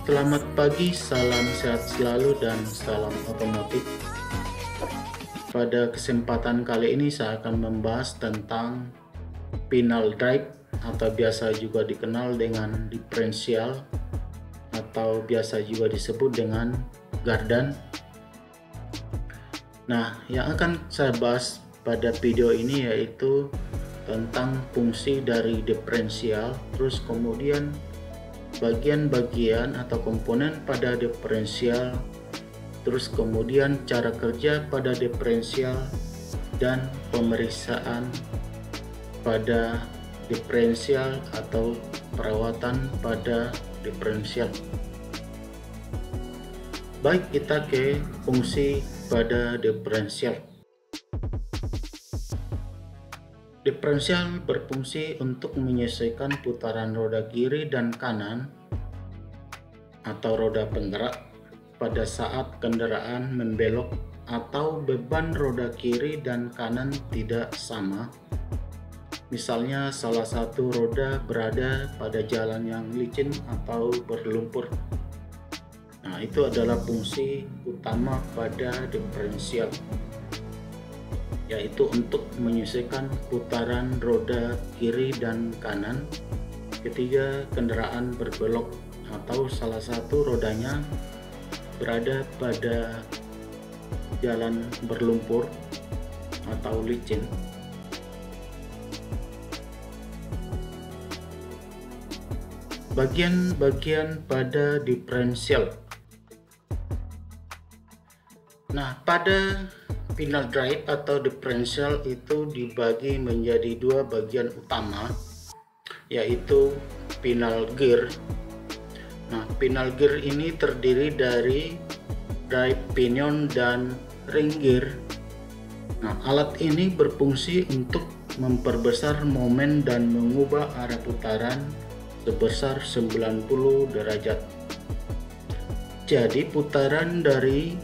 Selamat pagi, salam sehat selalu dan salam otomotif. Pada kesempatan kali ini saya akan membahas tentang pinal drive atau biasa juga dikenal dengan diferensial atau biasa juga disebut dengan gardan. Nah, yang akan saya bahas pada video ini yaitu tentang fungsi dari diferensial, terus kemudian bagian-bagian atau komponen pada diferensial, terus kemudian cara kerja pada diferensial dan pemeriksaan pada diferensial atau perawatan pada diferensial. Baik, kita ke fungsi pada diferensial. Diferensial berfungsi untuk menyesuaikan putaran roda kiri dan kanan atau roda penggerak pada saat kendaraan membelok atau beban roda kiri dan kanan tidak sama. Misalnya salah satu roda berada pada jalan yang licin atau berlumpur. Nah, itu adalah fungsi utama pada diferensial, yaitu untuk menyesuaikan putaran roda kiri dan kanan ketika kendaraan berbelok atau salah satu rodanya berada pada jalan berlumpur atau licin. Bagian-bagian pada diferensial. Nah, pada pinal drive atau diferensial itu dibagi menjadi dua bagian utama, yaitu pinal gear. Nah, pinal gear ini terdiri dari drive pinion dan ring gear. Nah, alat ini berfungsi untuk memperbesar momen dan mengubah arah putaran sebesar 90 derajat. Jadi putaran dari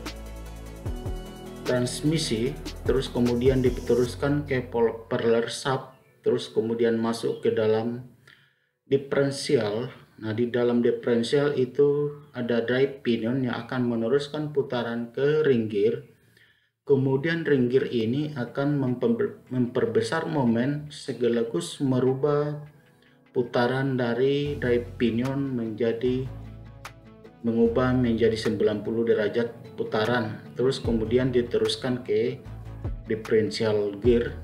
transmisi terus kemudian diteruskan ke propeller shaft, terus kemudian masuk ke dalam diferensial. Nah, di dalam diferensial itu ada drive pinion yang akan meneruskan putaran ke ring gear. Kemudian ring gear ini akan memperbesar momen sekaligus merubah putaran dari drive pinion mengubah menjadi 90 derajat putaran, terus kemudian diteruskan ke diferensial gear.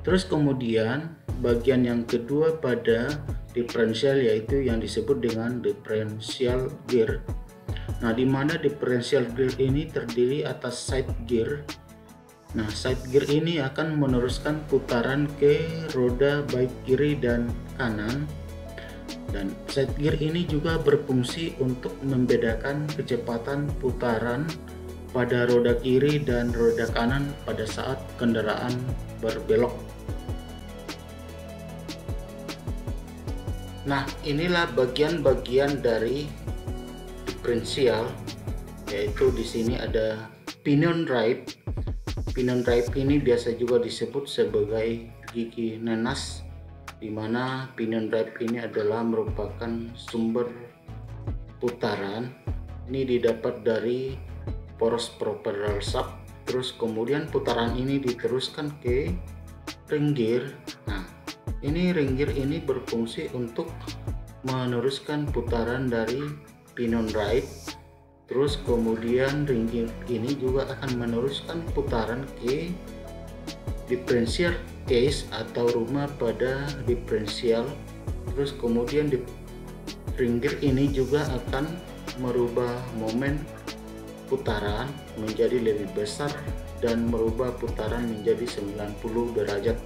Terus kemudian bagian yang kedua pada diferensial yaitu yang disebut dengan diferensial gear. Nah, di mana diferensial gear ini terdiri atas side gear. Nah, side gear ini akan meneruskan putaran ke roda baik kiri dan kanan. Dan side gear ini juga berfungsi untuk membedakan kecepatan putaran pada roda kiri dan roda kanan pada saat kendaraan berbelok. Nah, inilah bagian-bagian dari diferensial, yaitu di sini ada pinion drive. Pinion drive ini biasa juga disebut sebagai gigi nanas, di mana pinion drive ini adalah merupakan sumber putaran. Ini didapat dari poros propeller shaft, terus kemudian putaran ini diteruskan ke ring gear. Nah, ini ring gear ini berfungsi untuk meneruskan putaran dari pinion drive, terus kemudian ring gear ini juga akan meneruskan putaran ke diferensial case atau rumah pada diferensial. Terus kemudian ring gear ini juga akan merubah momen putaran menjadi lebih besar dan merubah putaran menjadi 90 derajat.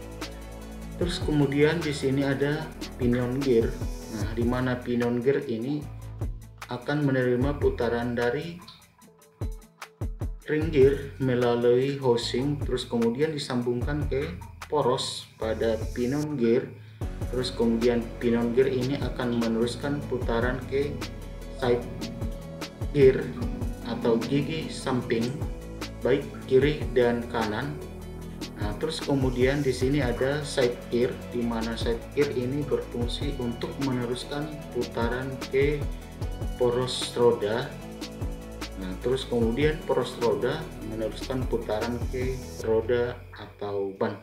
Terus kemudian di sini ada pinion gear. Nah, di mana pinion gear ini akan menerima putaran dari ring gear melalui housing, terus kemudian disambungkan ke poros pada pinion gear. Terus kemudian pinion gear ini akan meneruskan putaran ke side gear atau gigi samping baik kiri dan kanan. Nah, terus kemudian di sini ada side gear, di mana side gear ini berfungsi untuk meneruskan putaran ke poros roda. Nah, terus kemudian poros roda meneruskan putaran ke roda atau ban.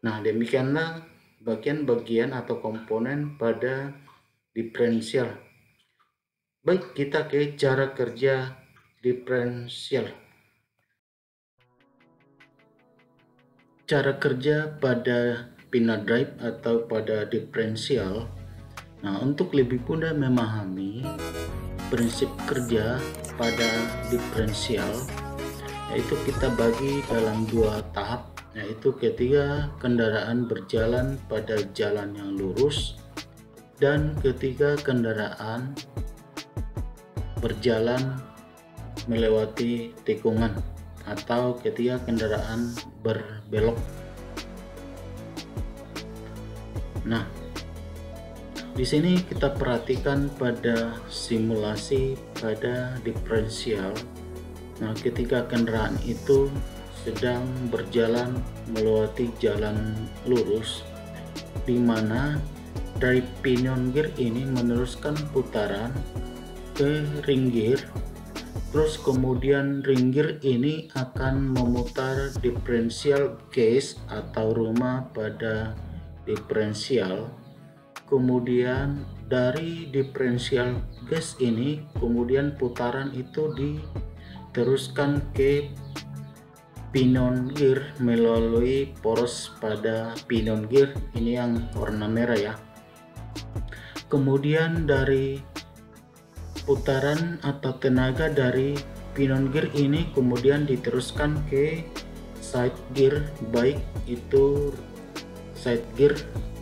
Nah, demikianlah bagian-bagian atau komponen pada diferensial. Baik, kita ke cara kerja diferensial. Cara kerja pada peanut drive atau pada diferensial. Nah, untuk lebih mudah memahami prinsip kerja pada diferensial, yaitu kita bagi dalam dua tahap, yaitu ketika kendaraan berjalan pada jalan yang lurus dan ketika kendaraan berjalan melewati tikungan atau ketika kendaraan berbelok. Nah, di sini kita perhatikan pada simulasi pada diferensial. Nah, ketika kendaraan itu sedang berjalan melewati jalan lurus, di mana dari pinion gear ini meneruskan putaran ke ring gear. Terus kemudian ring gear ini akan memutar diferensial case atau rumah pada diferensial. Kemudian dari diferensial case ini kemudian putaran itu diteruskan ke pinion gear melalui poros pada pinion gear ini yang warna merah ya. Kemudian dari putaran atau tenaga dari pinion gear ini kemudian diteruskan ke side gear, baik itu side gear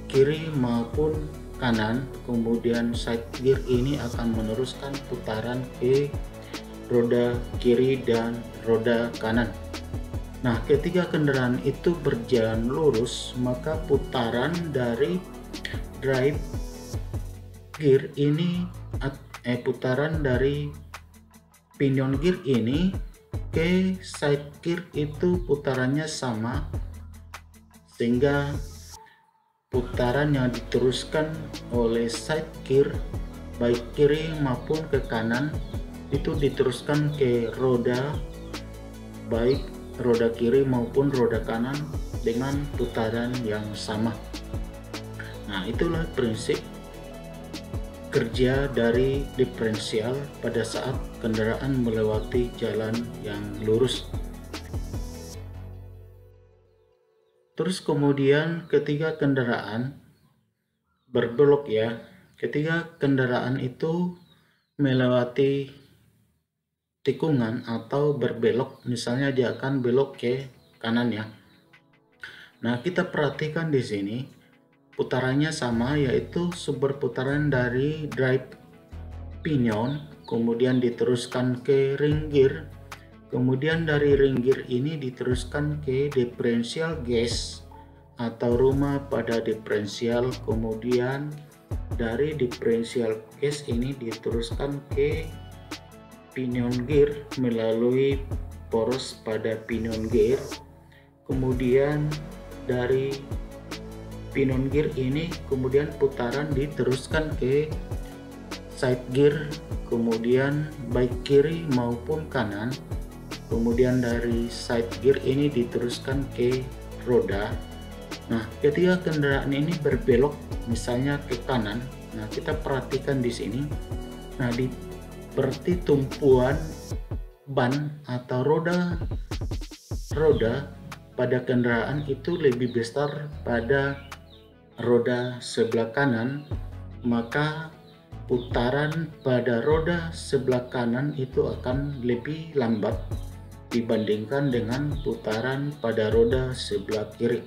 kiri maupun kanan. Kemudian side gear ini akan meneruskan putaran ke roda kiri dan roda kanan. Nah, ketika kendaraan itu berjalan lurus, maka putaran dari drive gear ini putaran dari pinion gear ini ke side gear itu putarannya sama, sehingga putaran yang diteruskan oleh side gear baik kiri maupun ke kanan itu diteruskan ke roda baik roda kiri maupun roda kanan dengan putaran yang sama. Nah, itulah prinsip kerja dari diferensial pada saat kendaraan melewati jalan yang lurus. Terus kemudian ketika kendaraan berbelok ya, ketika kendaraan itu melewati tikungan atau berbelok, misalnya dia akan belok ke kanan ya. Nah, kita perhatikan di sini putarannya sama, yaitu sumber putaran dari drive pinion kemudian diteruskan ke ring gear, kemudian dari ring gear ini diteruskan ke diferensial gas atau rumah pada diferensial, kemudian dari diferensial gas ini diteruskan ke pinion gear melalui poros pada pinion gear, kemudian dari pinion gear ini kemudian putaran diteruskan ke side gear, kemudian baik kiri maupun kanan, kemudian dari side gear ini diteruskan ke roda. Nah, ketika kendaraan ini berbelok misalnya ke kanan, nah kita perhatikan di sini, nah berarti tumpuan ban atau roda pada kendaraan itu lebih besar pada roda sebelah kanan, maka putaran pada roda sebelah kanan itu akan lebih lambat dibandingkan dengan putaran pada roda sebelah kiri.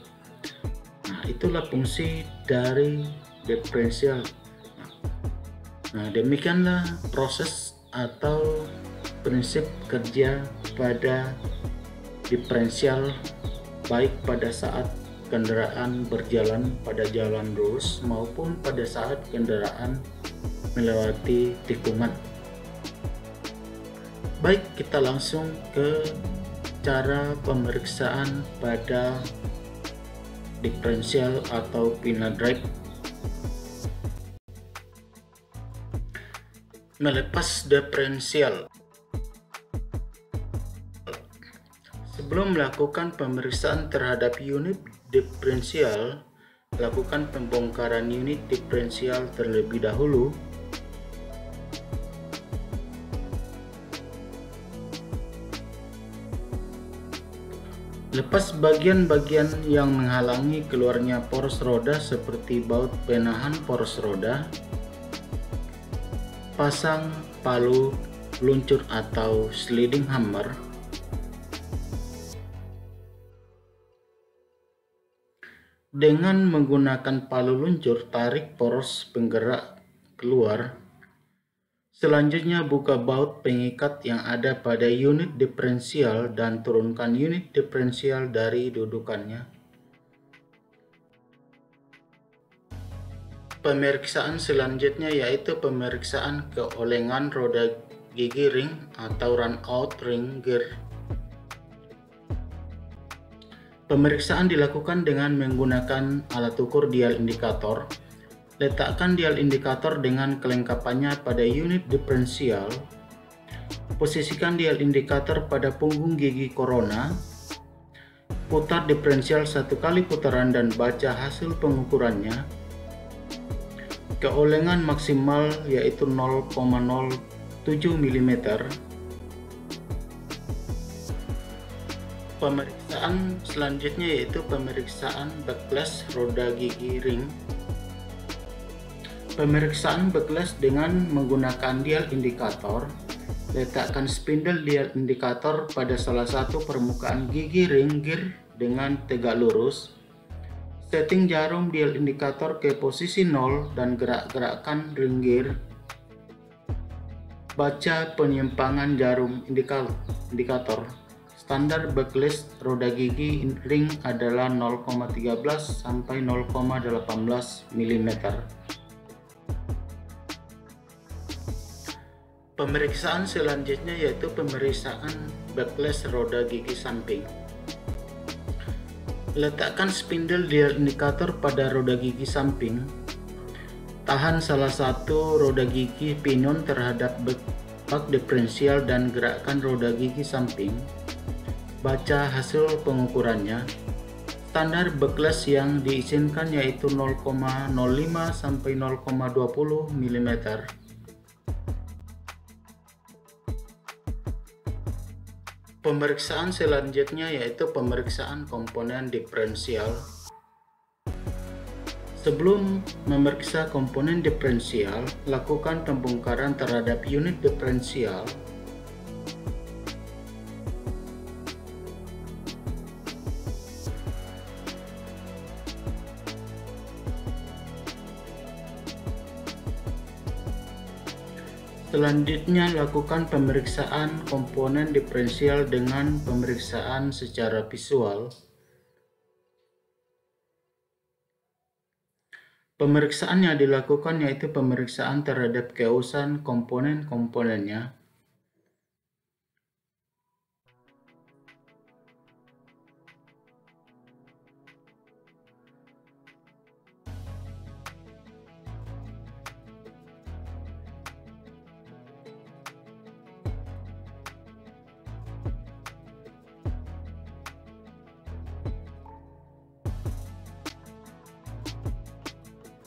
Nah, itulah fungsi dari diferensial. Nah, demikianlah proses atau prinsip kerja pada diferensial baik pada saat kendaraan berjalan pada jalan lurus maupun pada saat kendaraan melewati tikungan. Baik, kita langsung ke cara pemeriksaan pada diferensial atau pinion drive. Melepas diferensial. Sebelum melakukan pemeriksaan terhadap unit diferensial, lakukan pembongkaran unit diferensial terlebih dahulu. Lepas bagian-bagian yang menghalangi keluarnya poros roda seperti baut penahan poros roda. Pasang palu luncur atau sliding hammer. Dengan menggunakan palu luncur, tarik poros penggerak keluar. Selanjutnya buka baut pengikat yang ada pada unit diferensial dan turunkan unit diferensial dari dudukannya. Pemeriksaan selanjutnya yaitu pemeriksaan keolengan roda gigi ring atau run out ring gear. Pemeriksaan dilakukan dengan menggunakan alat ukur dial indikator. Letakkan dial indikator dengan kelengkapannya pada unit diferensial. Posisikan dial indikator pada punggung gigi corona. Putar diferensial 1 kali putaran dan baca hasil pengukurannya. Keolengan maksimal yaitu 0,07 mm. Pemeriksaan selanjutnya yaitu pemeriksaan backlash roda gigi ring. Pemeriksaan backlash dengan menggunakan dial indikator. Letakkan spindle dial indikator pada salah satu permukaan gigi ring gear dengan tegak lurus. Setting jarum dial indikator ke posisi 0 dan gerak-gerakkan ring gear. Baca penyimpangan jarum indikator. Standar backlash roda gigi ring adalah 0,13 sampai 0,18 mm. Pemeriksaan selanjutnya yaitu pemeriksaan backlash roda gigi samping. Letakkan spindle dial indikator pada roda gigi samping. Tahan salah satu roda gigi pinion terhadap bak diferensial dan gerakkan roda gigi samping. Baca hasil pengukurannya. Standar backlash yang diizinkan yaitu 0,05 sampai 0,20 mm. Pemeriksaan selanjutnya yaitu pemeriksaan komponen diferensial. Sebelum memeriksa komponen diferensial, lakukan pembongkaran terhadap unit diferensial. Selanjutnya, lakukan pemeriksaan komponen diferensial dengan pemeriksaan secara visual. Pemeriksaan yang dilakukan yaitu pemeriksaan terhadap keusahan komponen-komponennya.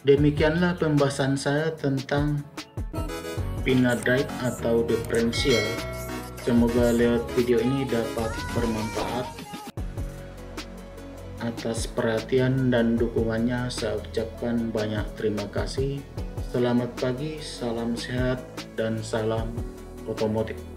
Demikianlah pembahasan saya tentang pinion drive atau diferensial. Semoga lewat video ini dapat bermanfaat. Atas perhatian dan dukungannya saya ucapkan banyak terima kasih. Selamat pagi, salam sehat, dan salam otomotif.